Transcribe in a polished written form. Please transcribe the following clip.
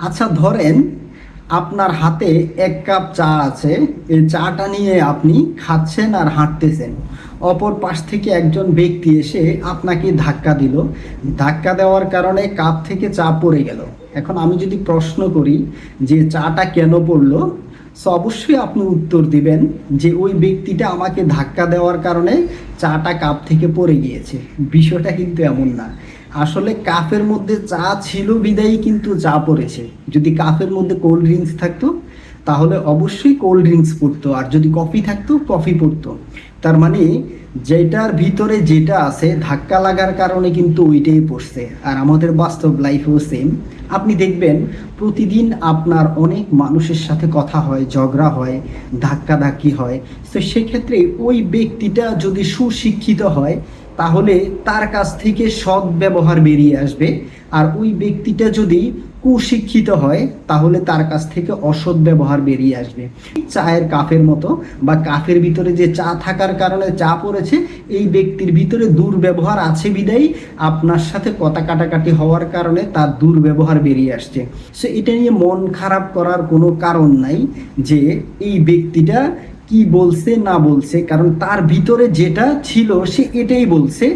আচ্ছা ধরেন আপনার হাতে 1 কাপ চা আছে। এই চাটা নিয়ে আপনি খাচ্ছেন আর হাঁটতেছেন। অপর পাশ থেকে একজন ব্যক্তি এসে আপনাকে ধাক্কা দিল। ধাক্কা দেওয়ার কারণে কাপ থেকে চা পড়ে গেল। এখন আমি যদি প্রশ্ন করি যে চাটা কেন পড়লো, সো অবশ্যই আপনি উত্তর দিবেন যে ওই ব্যক্তিটা আমাকে ধাক্কা দেওয়ার কারণে চাটা কাপ থেকে পড়ে গিয়েছে। বিষয়টা কিন্তু এমন না। আসলে কাপের মধ্যে চা ছিল বিদায়ী কিন্তু চা পড়েছে। যদি কাপের মধ্যে কোল্ড ড্রিঙ্কস থাকতো তাহলে অবশ্যই কোল্ড ড্রিঙ্কস পড়তো, আর যদি কফি থাকতো কফি পড়তো। তার মানে যেটার ভিতরে যেটা আছে ধাক্কা লাগার কারণে কিন্তু ওইটাই পড়ছে। আর আমাদের বাস্তব লাইফেও সেম। আপনি দেখবেন প্রতিদিন আপনার অনেক মানুষের সাথে কথা হয়, ঝগড়া হয়, ধাক্কাধাক্কি হয়। তো সেক্ষেত্রে ওই ব্যক্তিটা যদি সুশিক্ষিত হয় তাহলে তার কাছ থেকে সৎ ব্যবহার বেরিয়ে আসবে। আর ওই ব্যক্তিটা যদি কুশিক্ষিত হয় তাহলে তার কাছ থেকে অসৎ ব্যবহার বেরিয়ে আসবে। চায়ের কাপের মতো, বা কাপের ভিতরে যে চা থাকার কারণে চা পড়েছে, এই ব্যক্তির ভিতরে দুর্ব্যবহার আছে বিদায়ী আপনার সাথে কথা কাটাকাটি হওয়ার কারণে তার দুর্ব্যবহার বেরিয়ে আসছে। সো এটা নিয়ে মন খারাপ করার কোনো কারণ নাই যে এই ব্যক্তিটা কি বলছে না বলছে, কারণ তার ভিতরে যেটা ছিল সে এটাই বলছে।